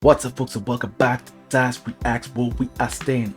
What's up, folks, and welcome back to Dyce Reacts, where we are staying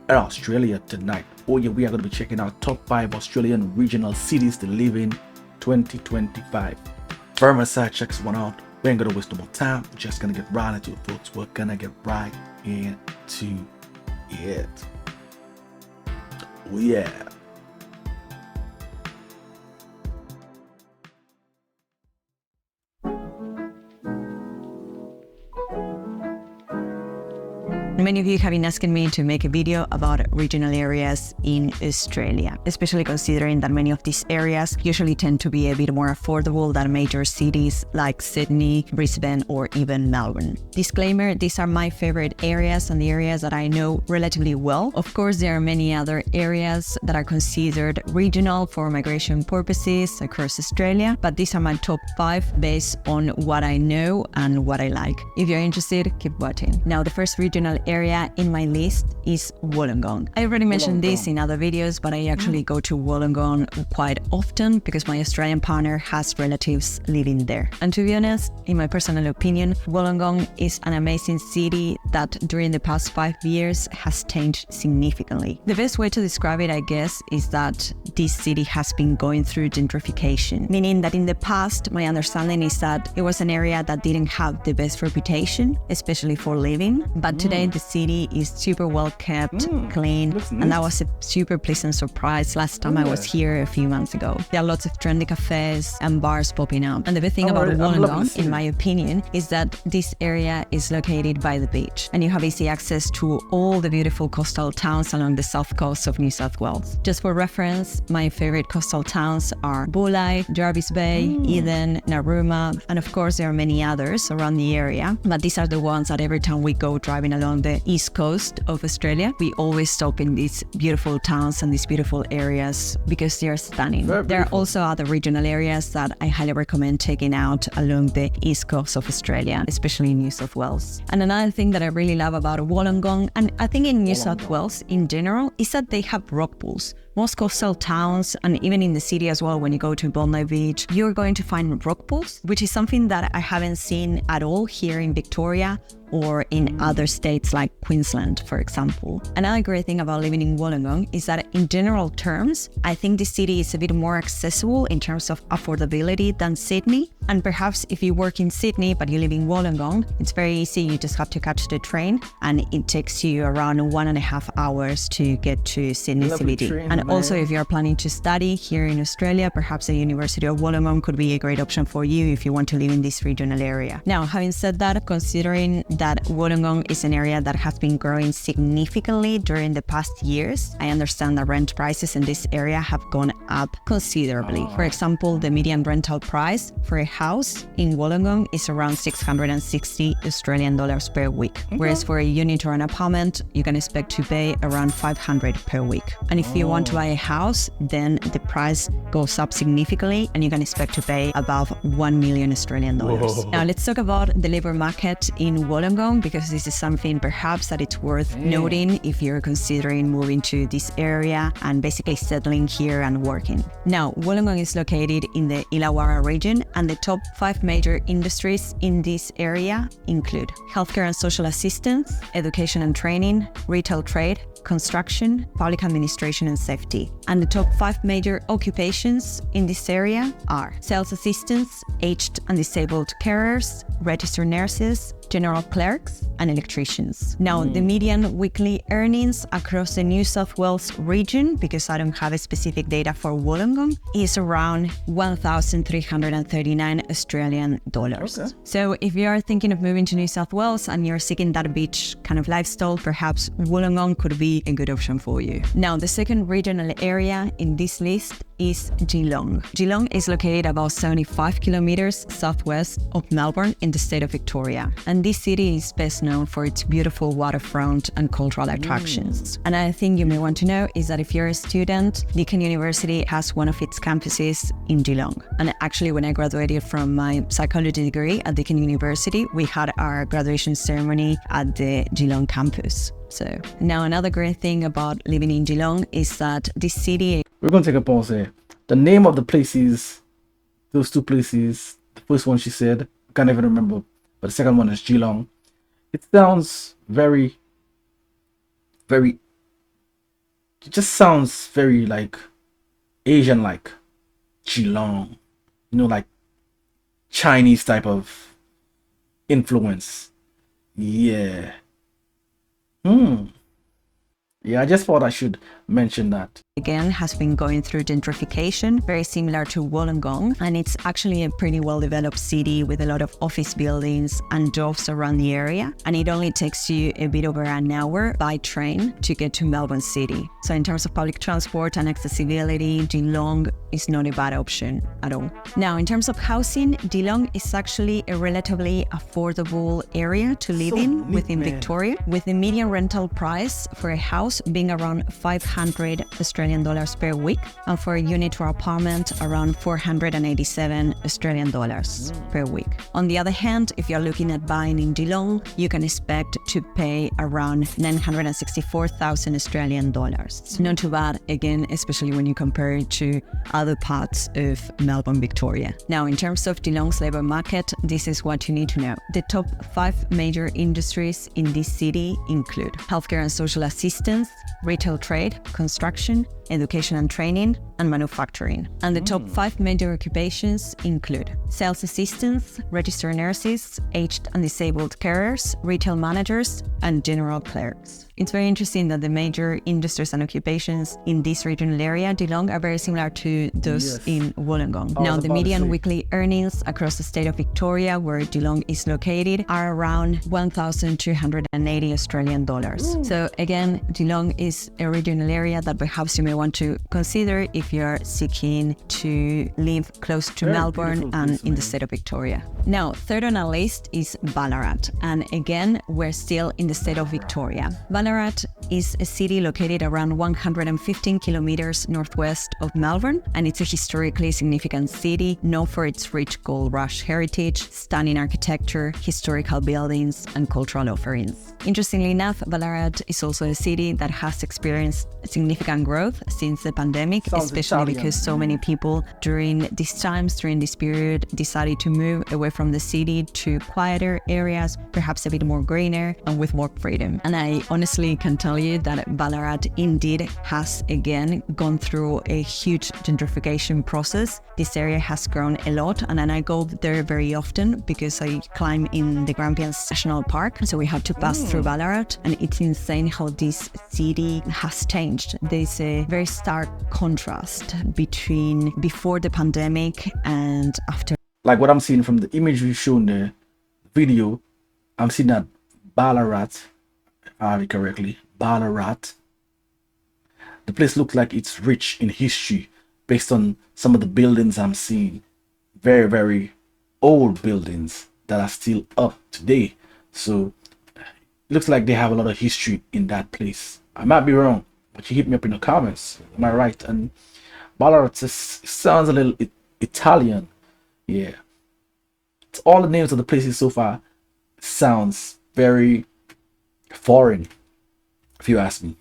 in Australia tonight. Oh yeah, we are going to be checking out top 5 Australian regional cities to live in 2025. Very much excited to check this one out. We ain't going to waste no more time. We're just going to get right into it, folks. We're going to get right into it. Oh yeah. Many of you have been asking me to make a video about regional areas in Australia, especially considering that many of these areas usually tend to be a bit more affordable than major cities like Sydney, Brisbane, or even Melbourne. Disclaimer, these are my favorite areas and the areas that I know relatively well. Of course, there are many other areas that are considered regional for migration purposes across Australia, but these are my top 5 based on what I know and what I like. If you're interested, keep watching. Now, the first regional area in my list is Wollongong. I already mentioned this in other videos, but I actually go to Wollongong quite often because my Australian partner has relatives living there. And to be honest, in my personal opinion, Wollongong is an amazing city that during the past 5 years has changed significantly. The best way to describe it, I guess, is that this city has been going through gentrification, meaning that in the past, my understanding is that it was an area that didn't have the best reputation, especially for living, but today the city is super well kept, clean, and that was a super pleasant surprise last time I was here a few months ago. There are lots of trendy cafes and bars popping up, and the best thing about Wollongong, in my opinion, is that this area is located by the beach, and you have easy access to all the beautiful coastal towns along the south coast of New South Wales. Just for reference, my favorite coastal towns are Bulli, Jervis Bay, Eden, Narooma, and of course there are many others around the area, but these are the ones that every time we go driving along the east coast of Australia, we always stop in these beautiful towns and these beautiful areas because they are stunning. There are also other regional areas that I highly recommend checking out along the east coast of Australia, especially in New South Wales. And another thing that I really love about Wollongong, and I think in New South Wales in general, is that they have rock pools. Most coastal towns, and even in the city as well, when you go to Bondi Beach, you're going to find rock pools, which is something that I haven't seen at all here in Victoria or in other states like Queensland, for example. Another great thing about living in Wollongong is that in general terms, I think the city is a bit more accessible in terms of affordability than Sydney. And perhaps if you work in Sydney but you live in Wollongong, it's very easy. You just have to catch the train and it takes you around 1.5 hours to get to Sydney CBD. And also if you're planning to study here in Australia, perhaps the University of Wollongong could be a great option for you if you want to live in this regional area. Now, having said that, considering that Wollongong is an area that has been growing significantly during the past years, I understand that rent prices in this area have gone up considerably. For example, the median rental price for a house in Wollongong is around 660 Australian dollars per week, whereas for a unit or an apartment, you can expect to pay around 500 per week. And if you want to buy a house, then the price goes up significantly and you can expect to pay above 1 million Australian dollars. Now let's talk about the labor market in Wollongong, because this is something perhaps that it's worth noting if you're considering moving to this area and basically settling here and working. Now, Wollongong is located in the Illawarra region, and the top 5 major industries in this area include healthcare and social assistance, education and training, retail trade, construction, public administration and safety. And the top 5 major occupations in this area are sales assistants, aged and disabled carers, registered nurses, general clerks, and electricians. Now, the median weekly earnings across the New South Wales region, because I don't have a specific data for Wollongong, is around 1,339 Australian dollars. So if you are thinking of moving to New South Wales and you're seeking that beach kind of lifestyle, perhaps Wollongong could be a good option for you. Now, the second regional area in this list is Geelong. Geelong is located about 75 kilometers southwest of Melbourne in the state of Victoria. And this city is best known for its beautiful waterfront and cultural attractions. Another thing you may want to know is that if you're a student, Deakin University has one of its campuses in Geelong. And actually, when I graduated from my psychology degree at Deakin University, we had our graduation ceremony at the Geelong campus. So now another great thing about living in Geelong is that this city... We're going to take a pause here. The name of the places, those 2 places, the first one she said, I can't even remember, but the second one is Geelong. It sounds very, very, it just sounds very like Asian, like Geelong, like Chinese type of influence. Yeah. Hmm. Yeah, I just thought I should mention that. Again, has been going through gentrification, very similar to Wollongong, and it's actually a pretty well-developed city with a lot of office buildings and jobs around the area, and it only takes you a bit over an hour by train to get to Melbourne City. So in terms of public transport and accessibility, Geelong is not a bad option at all. Now, in terms of housing, Geelong is actually a relatively affordable area to live in within Victoria, with the median rental price for a house being around 500 Australian dollars per week, and for a unit or apartment around 487 Australian dollars per week. On the other hand, if you're looking at buying in Geelong, you can expect to pay around 964,000 Australian dollars. Not too bad, again, especially when you compare it to other parts of Melbourne, Victoria. Now, in terms of Geelong's labour market, this is what you need to know. The top 5 major industries in this city include healthcare and social assistance, retail trade, construction, education and training, and manufacturing. And the top 5 major occupations include sales assistants, registered nurses, aged and disabled carers, retail managers, and general clerks. It's very interesting that the major industries and occupations in this regional area, Geelong, are very similar to those in Wollongong. Now, the median weekly earnings across the state of Victoria, where Geelong is located, are around 1,280 Australian dollars. So again, Geelong is a regional area that perhaps you may want to consider if you're seeking to live close to Melbourne and in the state of Victoria. Now, third on our list is Ballarat, and again, we're still in the state of Victoria. Ballarat is a city located around 115 kilometers northwest of Melbourne, and it's a historically significant city known for its rich gold rush heritage, stunning architecture, historical buildings, and cultural offerings. Interestingly enough, Ballarat is also a city that has experienced significant growth since the pandemic, especially because so many people during this period, decided to move away from the city to quieter areas, perhaps a bit more greener and with more freedom. And I honestly can tell you that Ballarat indeed has again gone through a huge gentrification process. This area has grown a lot, and I go there very often because I climb in the Grampians National Park, so we have to pass through Ballarat, and it's insane how this city has changed. There's a very stark contrast between before the pandemic and after. Like what I'm seeing from the image you shown the video, I'm seeing that Ballarat, if I have it correctly, Ballarat. The place looks like it's rich in history based on some of the buildings I'm seeing. Very, very old buildings that are still up today. So it looks like they have a lot of history in that place. I might be wrong, but you hit me up in the comments. Am I right? And Ballarat sounds a little Italian. Yeah. It's all the names of the places so far sounds very foreign, if you ask me.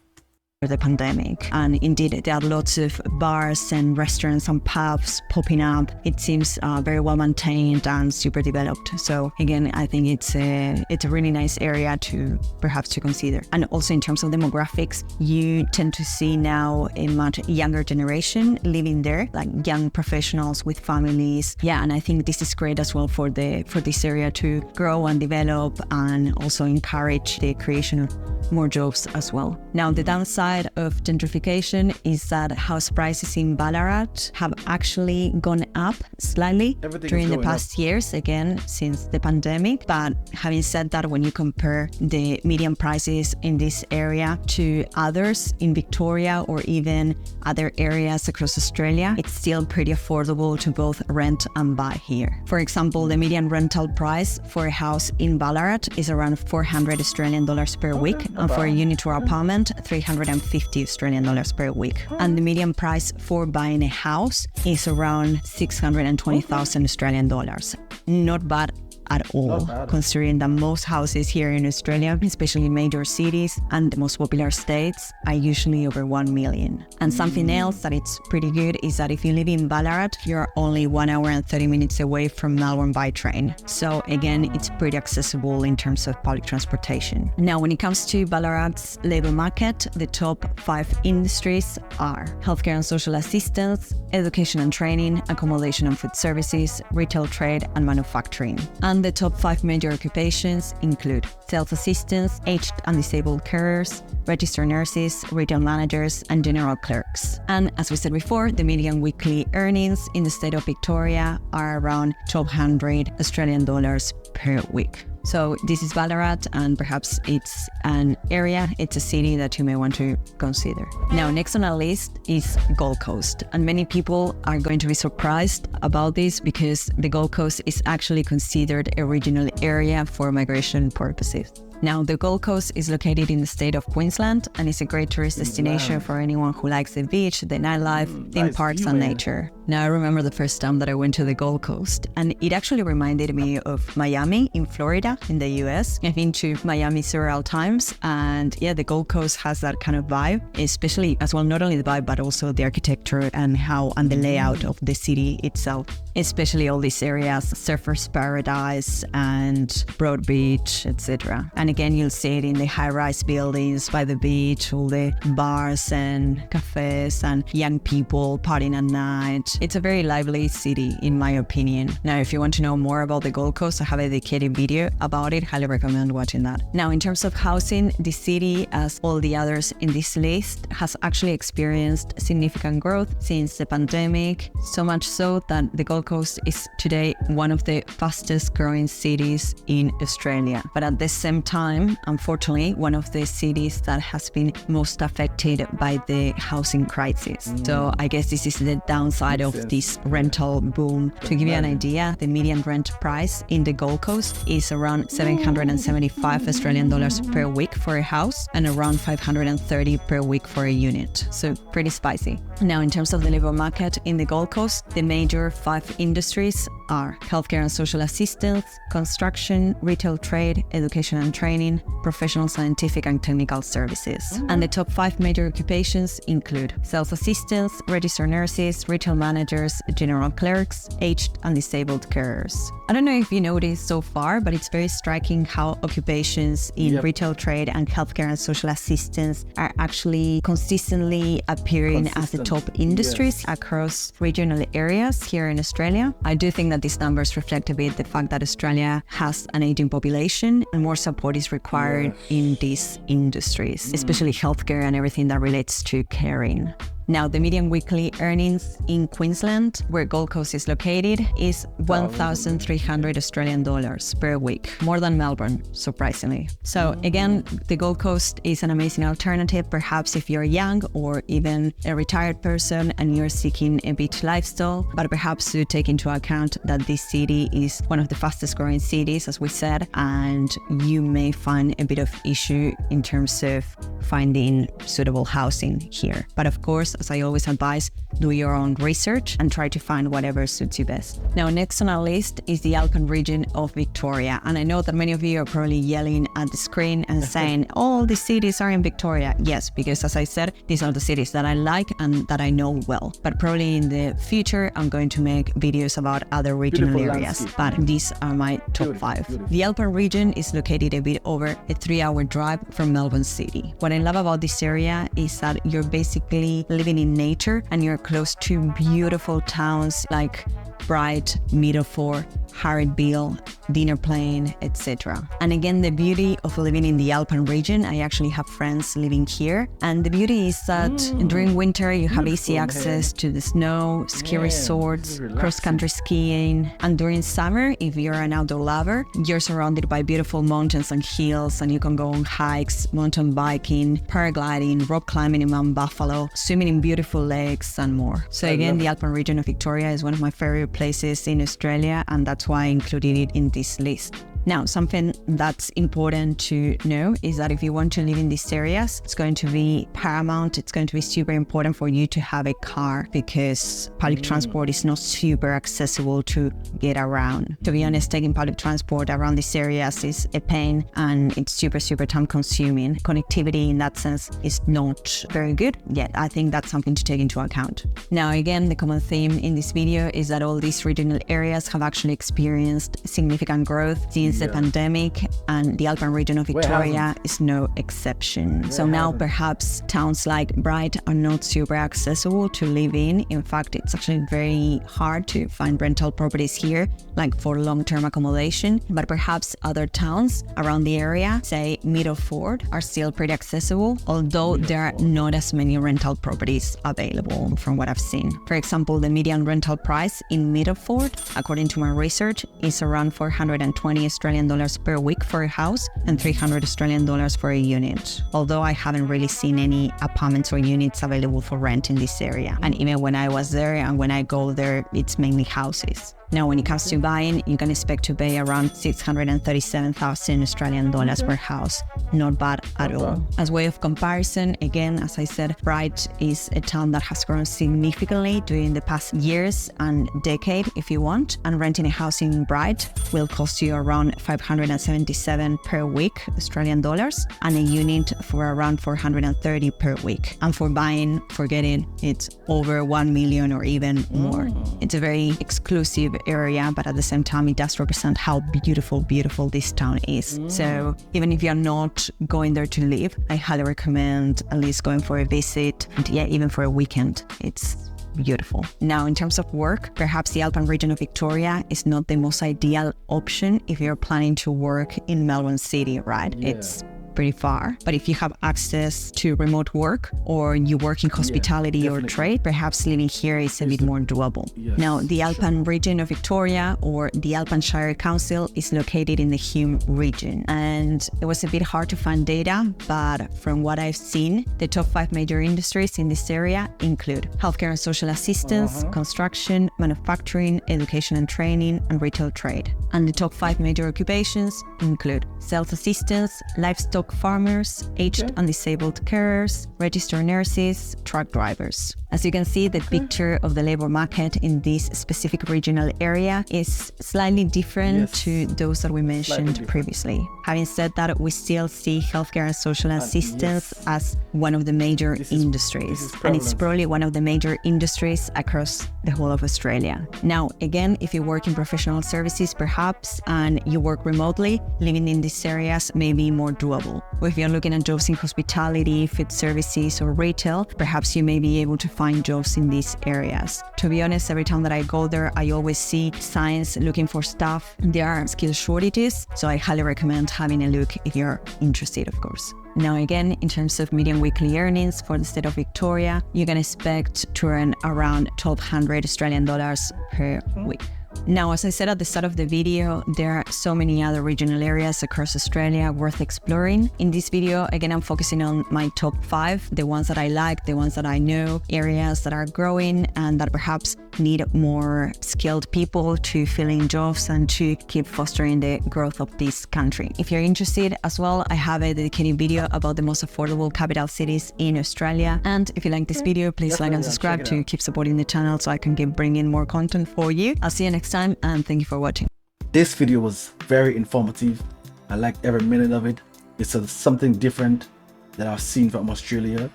The pandemic, and indeed there are lots of bars and restaurants and pubs popping up. It seems very well maintained and super developed. So again, I think it's a really nice area to perhaps to consider. And also in terms of demographics, you tend to see now a much younger generation living there, like young professionals with families. Yeah, and I think this is great as well for this area to grow and develop, and also encourage the creation of more jobs as well. Now, the downside of gentrification is that house prices in Ballarat have actually gone up slightly during the past years, again, since the pandemic. But having said that, when you compare the median prices in this area to others in Victoria or even other areas across Australia, it's still pretty affordable to both rent and buy here. For example, the median rental price for a house in Ballarat is around 400 Australian dollars per week, and for a unit or apartment, 350 Australian dollars per week. And the median price for buying a house is around 620,000 Australian dollars. Not bad at all, considering that most houses here in Australia, especially in major cities and the most popular states, are usually over 1 million. And something else that it's pretty good is that if you live in Ballarat, you're only 1 hour and 30 minutes away from Melbourne by train. So again, it's pretty accessible in terms of public transportation. Now, when it comes to Ballarat's labour market, the top 5 industries are healthcare and social assistance, education and training, accommodation and food services, retail trade, and manufacturing. And the top 5 major occupations include sales assistants, aged and disabled carers, registered nurses, retail managers, and general clerks. And as we said before, the median weekly earnings in the state of Victoria are around 1,200 Australian dollars per week. So this is Ballarat, and perhaps it's a city that you may want to consider. Now, next on our list is Gold Coast. And many people are going to be surprised about this because the Gold Coast is actually considered a regional area for migration purposes. Now, the Gold Coast is located in the state of Queensland and is a great tourist destination for anyone who likes the beach, the nightlife, theme parks, and nature. Now, I remember the first time that I went to the Gold Coast, and it actually reminded me of Miami in Florida in the US. I've been to Miami several times, and yeah, the Gold Coast has that kind of vibe, especially as well, not only the vibe, but also the architecture and the layout of the city itself, especially all these areas, Surfers Paradise and Broad Beach, etc. And again, you'll see it in the high-rise buildings by the beach, all the bars and cafes and young people partying at night. It's a very lively city, in my opinion. Now, if you want to know more about the Gold Coast, I have a dedicated video about it. Highly recommend watching that. Now, in terms of housing, the city, as all the others in this list, has actually experienced significant growth since the pandemic, so much so that the Gold Coast is today one of the fastest growing cities in Australia. But at the same time, unfortunately, one of the cities that has been most affected by the housing crisis. So I guess this is the downside of this rental boom. To give you an idea, the median rent price in the Gold Coast is around 775 Australian dollars per week for a house and around 530 per week for a unit. So pretty spicy. Now, in terms of the labor market in the Gold Coast, the major 5 industries are healthcare and social assistance, construction, retail trade, education and training, professional, scientific and technical services. And the top 5 major occupations include sales assistants, registered nurses, retail managers, general clerks, aged and disabled carers. I don't know if you noticed so far, but it's very striking how occupations in retail trade and healthcare and social assistance are actually consistently appearing as the top industries across regional areas here in Australia. I do think that these numbers reflect a bit the fact that Australia has an aging population and more support is required in these industries, especially healthcare and everything that relates to caring. Now, the median weekly earnings in Queensland, where Gold Coast is located, is 1,300 Australian dollars per week, more than Melbourne, surprisingly. So again, the Gold Coast is an amazing alternative, perhaps if you're young or even a retired person and you're seeking a beach lifestyle, but perhaps to take into account that this city is one of the fastest growing cities, as we said, and you may find a bit of issue in terms of finding suitable housing here. But of course, as I always advise, do your own research and try to find whatever suits you best. Now, next on our list is the Alpine region of Victoria. And I know that many of you are probably yelling at the screen and saying, all the cities are in Victoria. Yes, because as I said, these are the cities that I like and that I know well. But probably in the future, I'm going to make videos about other regional areas. But these are my top 5. The Alpine region is located a bit over a 3-hour drive from Melbourne City. What I love about this area is that you're basically living in nature and you're close to beautiful towns like Bright, Meadowford, Harrietville, Dinner Plain, etc. And again, the beauty of living in the Alpine region, I actually have friends living here, and the beauty is that during winter you have easy access to the snow, ski resorts, cross-country skiing, and during summer, if you're an outdoor lover, you're surrounded by beautiful mountains and hills, and you can go on hikes, mountain biking, paragliding, rock climbing in Mount Buffalo, swimming in beautiful lakes, and more. So again, the Alpine region of Victoria is one of my favorite places in Australia, and that's why I included it in this list. Now, something that's important to know is that if you want to live in these areas, it's going to be paramount. It's going to be super important for you to have a car because public transport is not super accessible to get around. To be honest, taking public transport around these areas is a pain and it's super time consuming. Connectivity in that sense is not very good, yet I think that's something to take into account. Now, again, the common theme in this video is that all these regional areas have actually experienced significant growth since the pandemic, and the Alpine region of Victoria is no exception. So now perhaps towns like Bright are not super accessible to live in. In fact, it's actually very hard to find rental properties here, like for long-term accommodation, but perhaps other towns around the area, say Middleford, are still pretty accessible, although there are not as many rental properties available from what I've seen. For example, the median rental price in Middleford, according to my research, is around 420 Australian dollars per week for a house and 300 Australian dollars for a unit, although I haven't really seen any apartments or units available for rent in this area. And even when I was there and when I go there, it's mainly houses. Now, when it comes to buying, you can expect to pay around 637,000 Australian dollars per house. Not bad at all. As way of comparison, again, as I said, Bright is a town that has grown significantly during the past years and decade, if you want. And renting a house in Bright will cost you around 577 per week Australian dollars, and a unit for around 430 per week. And for buying, forget it, it's over 1 million or even more. It's a very exclusive area, but at the same time it does represent how beautiful this town is. So even if you're not going there to live, I highly recommend at least going for a visit, and even for a weekend. It's beautiful. Now, in terms of work, perhaps the Alpine region of Victoria is not the most ideal option if you're planning to work in Melbourne City, right? It's pretty far. But if you have access to remote work, or you work in hospitality or trade, perhaps living here is a bit more doable. Now, the Alpine region of Victoria, or the Alpine Shire Council, is located in the Hume region. And it was a bit hard to find data, but from what I've seen, the top 5 major industries in this area include healthcare and social assistance, construction, manufacturing, education and training, and retail trade. And the top 5 major occupations include sales assistants, livestock farmers, aged and disabled carers, registered nurses, truck drivers. As you can see, the picture of the labor market in this specific regional area is slightly different to those that we mentioned previously. Having said that, we still see healthcare and social assistance as one of the major industries, and it's probably one of the major industries across the whole of Australia. Now, again, if you work in professional services perhaps, and you work remotely, living in these areas may be more doable. Or if you're looking at jobs in hospitality, food services, or retail, perhaps you may be able to find jobs in these areas. To be honest, every time that I go there, I always see signs looking for staff. There are skill shortages, so I highly recommend having a look if you're interested, of course. Now, again, in terms of median weekly earnings for the state of Victoria, you can expect to earn around 1,200 Australian dollars per week. Now, as I said at the start of the video, there are so many other regional areas across Australia worth exploring. In this video, again, I'm focusing on my top 5, the ones that I like, the ones that I know, areas that are growing and that perhaps need more skilled people to fill in jobs and to keep fostering the growth of this country. If you're interested as well, I have a dedicated video about the most affordable capital cities in Australia. And if you like this video, please like and subscribe to keep supporting the channel so I can keep bringing more content for you. I'll see you next time, and thank you for watching. This video was very informative. I liked every minute of it. It's something different that I've seen from Australia,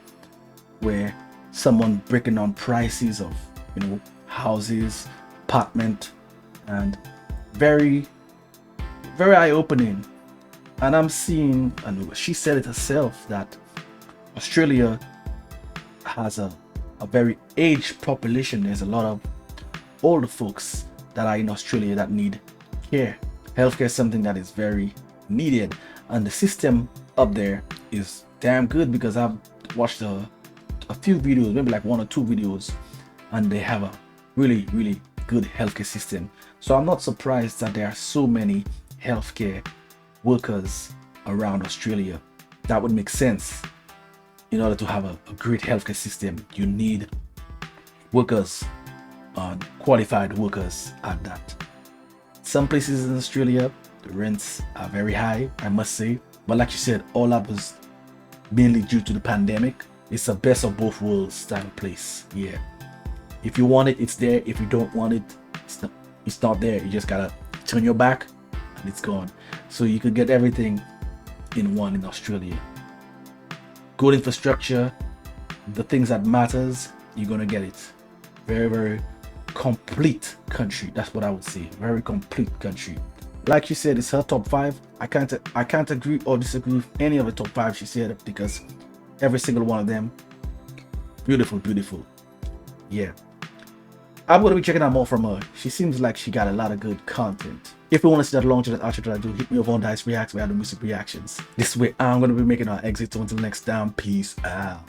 where someone breaking down prices of, houses, apartment, and very eye-opening. And I'm seeing, and she said it herself, that Australia has a very aged population. There's a lot of older folks that are in Australia that need care. Healthcare is something that is very needed, and the system up there is damn good, because I've watched a few videos, maybe like 1 or 2 videos, and they have a really good healthcare system. So I'm not surprised that there are so many healthcare workers around Australia. That would make sense. In order to have a great healthcare system, you need workers, qualified workers at that. Some places in Australia, The rents are very high, I must say. But like you said, all that was mainly due to the pandemic. It's a best of both worlds type of place. Yeah. If you want it, it's there. If you don't want it, it's not there. You just gotta turn your back and it's gone. So you can get everything in one in Australia. Good infrastructure, the things that matters, you're gonna get it. Very, very complete country. That's what I would say. Very complete country. Like you said, it's her top 5. I can't agree or disagree with any of the top 5 she said, because every single one of them, beautiful, beautiful. Yeah. I'm going to be checking out more from her. She seems like she got a lot of good content. If you want to see that launch that outro that I do, hit me over on Dyce Reacts. We have the music reactions. This way, I'm going to be making our exit. So until next time, peace out.